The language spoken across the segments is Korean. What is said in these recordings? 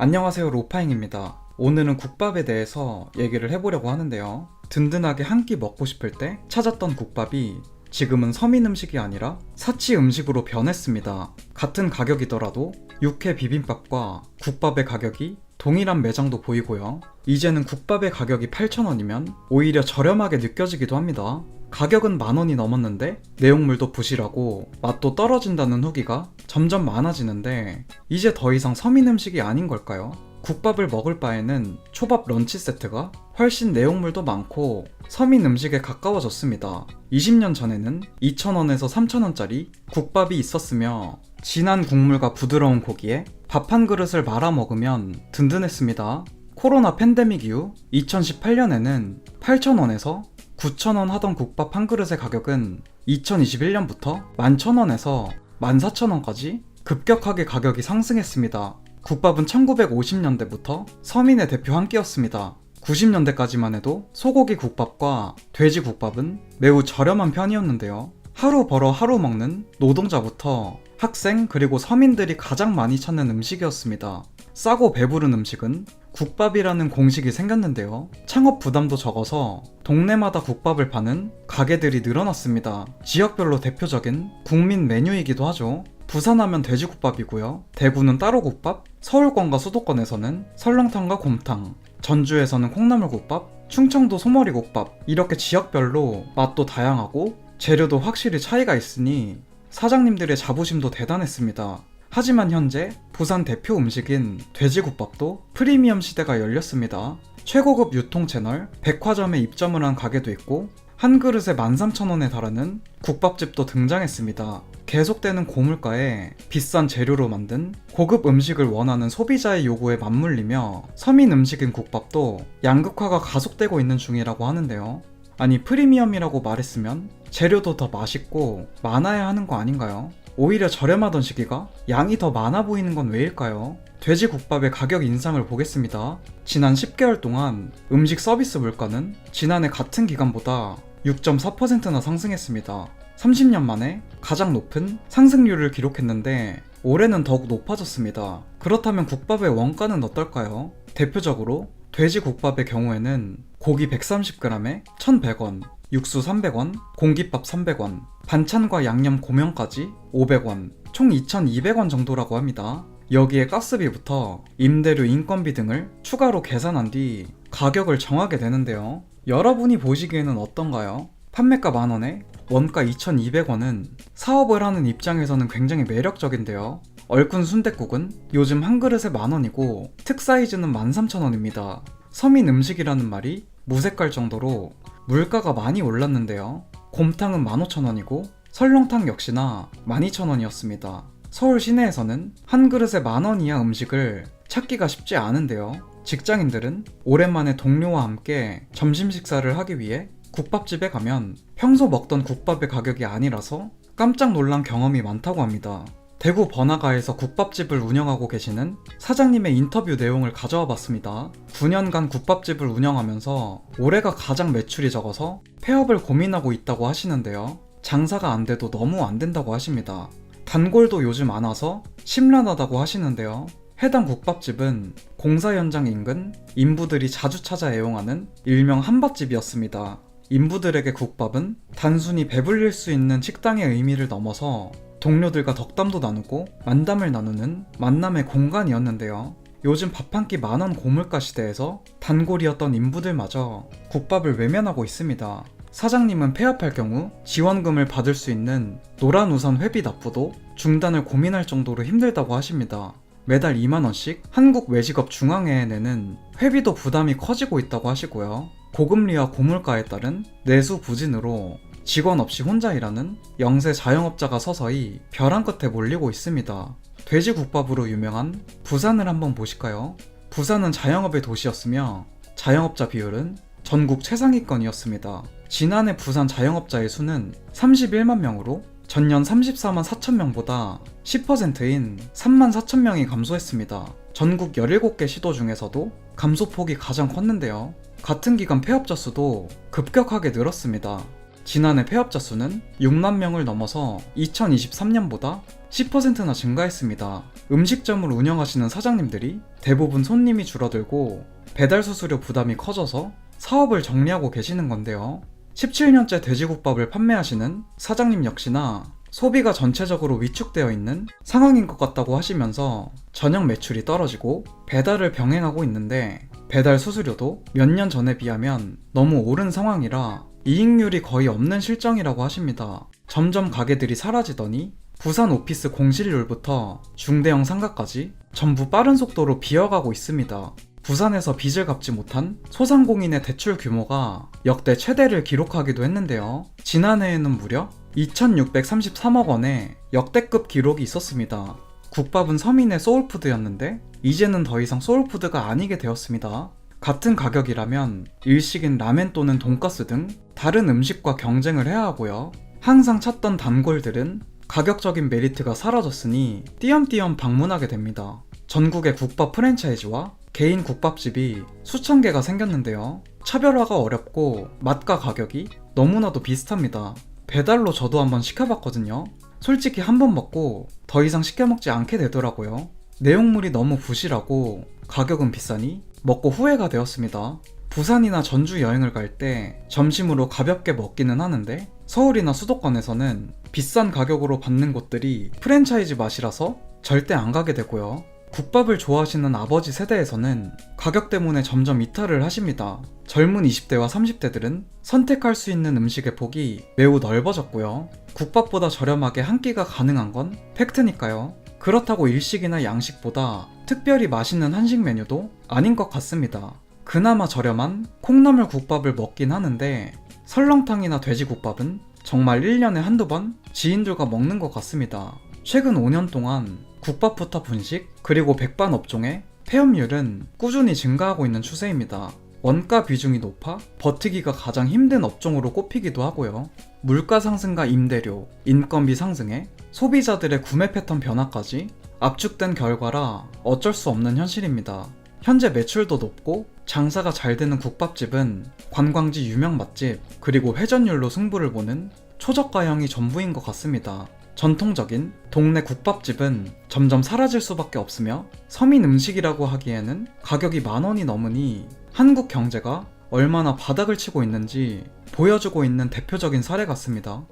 안녕하세요, 로파잉입니다. 오늘은 국밥에 대해서 얘기를 해보려고 하는데요. 든든하게 한 끼 먹고 싶을 때 찾았던 국밥이 지금은 서민 음식이 아니라 사치 음식으로 변했습니다. 같은 가격이더라도 육회 비빔밥과 국밥의 가격이 동일한 매장도 보이고요. 이제는 국밥의 가격이 8,000원이면 오히려 저렴하게 느껴지기도 합니다. 가격은 10,000원이 넘었는데 내용물도 부실하고 맛도 떨어진다는 후기가 점점 많아지는데 이제 더 이상 서민 음식이 아닌 걸까요? 국밥을 먹을 바에는 초밥 런치 세트가 훨씬 내용물도 많고 서민 음식에 가까워졌습니다. 20년 전에는 2,000원에서 3,000원짜리 국밥이 있었으며 진한 국물과 부드러운 고기에 밥 한 그릇을 말아 먹으면 든든했습니다. 코로나 팬데믹 이후 2018년에는 8,000원에서 9,000원 하던 국밥 한 그릇의 가격은 2021년부터 11,000원에서 14,000원까지 급격하게 가격이 상승했습니다. 국밥은 1950년대부터 서민의 대표 한 끼였습니다. 90년대까지만 해도 소고기 국밥과 돼지 국밥은 매우 저렴한 편이었는데요. 하루 벌어 하루 먹는 노동자부터 학생 그리고 서민들이 가장 많이 찾는 음식이었습니다. 싸고 배부른 음식은 국밥이라는 공식이 생겼는데요. 창업 부담도 적어서 동네마다 국밥을 파는 가게들이 늘어났습니다. 지역별로 대표적인 국민 메뉴이기도 하죠. 부산하면 돼지국밥이고요. 대구는 따로국밥, 서울권과 수도권에서는 설렁탕과 곰탕, 전주에서는 콩나물국밥, 충청도 소머리국밥, 이렇게 지역별로 맛도 다양하고 재료도 확실히 차이가 있으니 사장님들의 자부심도 대단했습니다. 하지만 현재 부산 대표 음식인 돼지국밥도 프리미엄 시대가 열렸습니다. 최고급 유통 채널 백화점에 입점을 한 가게도 있고 한 그릇에 13,000원에 달하는 국밥집도 등장했습니다. 계속되는 고물가에 비싼 재료로 만든 고급 음식을 원하는 소비자의 요구에 맞물리며 서민 음식인 국밥도 양극화가 가속되고 있는 중이라고 하는데요. 아니, 프리미엄이라고 말했으면 재료도 더 맛있고 많아야 하는 거 아닌가요? 오히려 저렴하던 시기가 양이 더 많아 보이는 건 왜일까요? 돼지국밥의 가격 인상을 보겠습니다. 지난 10개월 동안 음식 서비스 물가는 지난해 같은 기간보다 6.4%나 상승했습니다. 30년 만에 가장 높은 상승률을 기록했는데 올해는 더욱 높아졌습니다. 그렇다면 국밥의 원가는 어떨까요? 대표적으로 돼지국밥의 경우에는 고기 130g에 1,100원, 육수 300원, 공깃밥 300원, 반찬과 양념 고명까지 500원, 총 2,200원 정도라고 합니다. 여기에 가스비부터 임대료, 인건비 등을 추가로 계산한 뒤 가격을 정하게 되는데요. 여러분이 보시기에는 어떤가요? 판매가 10,000원에 원가 2,200원은 사업을 하는 입장에서는 굉장히 매력적인데요. 얼큰 순댓국은 요즘 한 그릇에 10,000원이고 특사이즈는 13,000원입니다. 서민 음식이라는 말이 무색할 정도로 물가가 많이 올랐는데요. 곰탕은 15,000원이고 설렁탕 역시나 12,000원이었습니다. 서울 시내에서는 한 그릇에 10,000원 이하 음식을 찾기가 쉽지 않은데요. 직장인들은 오랜만에 동료와 함께 점심 식사를 하기 위해 국밥집에 가면 평소 먹던 국밥의 가격이 아니라서 깜짝 놀란 경험이 많다고 합니다. 대구 번화가에서 국밥집을 운영하고 계시는 사장님의 인터뷰 내용을 가져와 봤습니다. 9년간 국밥집을 운영하면서 올해가 가장 매출이 적어서 폐업을 고민하고 있다고 하시는데요. 장사가 안 돼도 너무 안 된다고 하십니다. 단골도 요즘 안 와서 심란하다고 하시는데요. 해당 국밥집은 공사 현장 인근 인부들이 자주 찾아 애용하는 일명 한밥집이었습니다. 인부들에게 국밥은 단순히 배불릴 수 있는 식당의 의미를 넘어서 동료들과 덕담도 나누고 만담을 나누는 만남의 공간이었는데요. 요즘 밥 한 끼 10,000원 고물가 시대에서 단골이었던 인부들마저 국밥을 외면하고 있습니다. 사장님은 폐업할 경우 지원금을 받을 수 있는 노란우산 회비 납부도 중단을 고민할 정도로 힘들다고 하십니다. 매달 20,000원씩 한국 외식업 중앙회에 내는 회비도 부담이 커지고 있다고 하시고요. 고금리와 고물가에 따른 내수 부진으로 직원 없이 혼자 일하는 영세 자영업자가 서서히 벼랑 끝에 몰리고 있습니다. 돼지국밥으로 유명한 부산을 한번 보실까요? 부산은 자영업의 도시였으며 자영업자 비율은 전국 최상위권이었습니다. 지난해 부산 자영업자의 수는 31만 명으로 전년 34만 4천 명보다 10%인 3만 4천 명이 감소했습니다. 전국 17개 시도 중에서도 감소폭이 가장 컸는데요. 같은 기간 폐업자 수도 급격하게 늘었습니다. 지난해 폐업자 수는 6만 명을 넘어서 2023년보다 10%나 증가했습니다. 음식점을 운영하시는 사장님들이 대부분 손님이 줄어들고 배달 수수료 부담이 커져서 사업을 정리하고 계시는 건데요. 17년째 돼지국밥을 판매하시는 사장님 역시나 소비가 전체적으로 위축되어 있는 상황인 것 같다고 하시면서 저녁 매출이 떨어지고 배달을 병행하고 있는데 배달 수수료도 몇 년 전에 비하면 너무 오른 상황이라 이익률이 거의 없는 실정이라고 하십니다. 점점 가게들이 사라지더니 부산 오피스 공실률부터 중대형 상가까지 전부 빠른 속도로 비어가고 있습니다. 부산에서 빚을 갚지 못한 소상공인의 대출 규모가 역대 최대를 기록하기도 했는데요. 지난해에는 무려 2,633억 원의 역대급 기록이 있었습니다. 국밥은 서민의 소울푸드였는데 이제는 더 이상 소울푸드가 아니게 되었습니다. 같은 가격이라면 일식인 라멘 또는 돈가스 등 다른 음식과 경쟁을 해야 하고요. 항상 찾던 단골들은 가격적인 메리트가 사라졌으니 띄엄띄엄 방문하게 됩니다. 전국의 국밥 프랜차이즈와 개인 국밥집이 수천 개가 생겼는데요. 차별화가 어렵고 맛과 가격이 너무나도 비슷합니다. 배달로 저도 한번 시켜봤거든요. 솔직히 한 번 먹고 더 이상 시켜 먹지 않게 되더라고요. 내용물이 너무 부실하고 가격은 비싸니 먹고 후회가 되었습니다. 부산이나 전주 여행을 갈 때 점심으로 가볍게 먹기는 하는데 서울이나 수도권에서는 비싼 가격으로 받는 곳들이 프랜차이즈 맛이라서 절대 안 가게 되고요. 국밥을 좋아하시는 아버지 세대에서는 가격 때문에 점점 이탈을 하십니다. 젊은 20대와 30대들은 선택할 수 있는 음식의 폭이 매우 넓어졌고요. 국밥보다 저렴하게 한 끼가 가능한 건 팩트니까요. 그렇다고 일식이나 양식보다 특별히 맛있는 한식 메뉴도 아닌 것 같습니다. 그나마 저렴한 콩나물 국밥을 먹긴 하는데 설렁탕이나 돼지국밥은 정말 1년에 한두 번 지인들과 먹는 것 같습니다. 최근 5년 동안 국밥부터 분식 그리고 백반 업종의 폐업률은 꾸준히 증가하고 있는 추세입니다. 원가 비중이 높아 버티기가 가장 힘든 업종으로 꼽히기도 하고요. 물가 상승과 임대료, 인건비 상승에 소비자들의 구매 패턴 변화까지 압축된 결과라 어쩔 수 없는 현실입니다. 현재 매출도 높고 장사가 잘 되는 국밥집은 관광지 유명 맛집 그리고 회전율로 승부를 보는 초저가형이 전부인 것 같습니다. 전통적인 동네 국밥집은 점점 사라질 수밖에 없으며 서민 음식이라고 하기에는 가격이 10,000원이 넘으니 한국 경제가 얼마나 바닥을 치고 있는지 보여주고 있는 대표적인 사례 같습니다.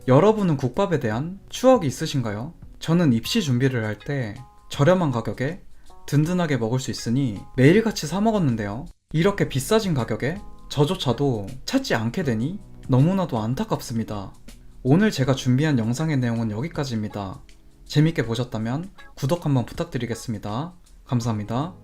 여러분은 국밥에 대한 추억이 있으신가요? 저는 입시 준비를 할 때 저렴한 가격에 든든하게 먹을 수 있으니 매일같이 사 먹었는데요. 이렇게 비싸진 가격에 저조차도 찾지 않게 되니 너무나도 안타깝습니다. 오늘 제가 준비한 영상의 내용은 여기까지입니다. 재밌게 보셨다면 구독 한번 부탁드리겠습니다. 감사합니다.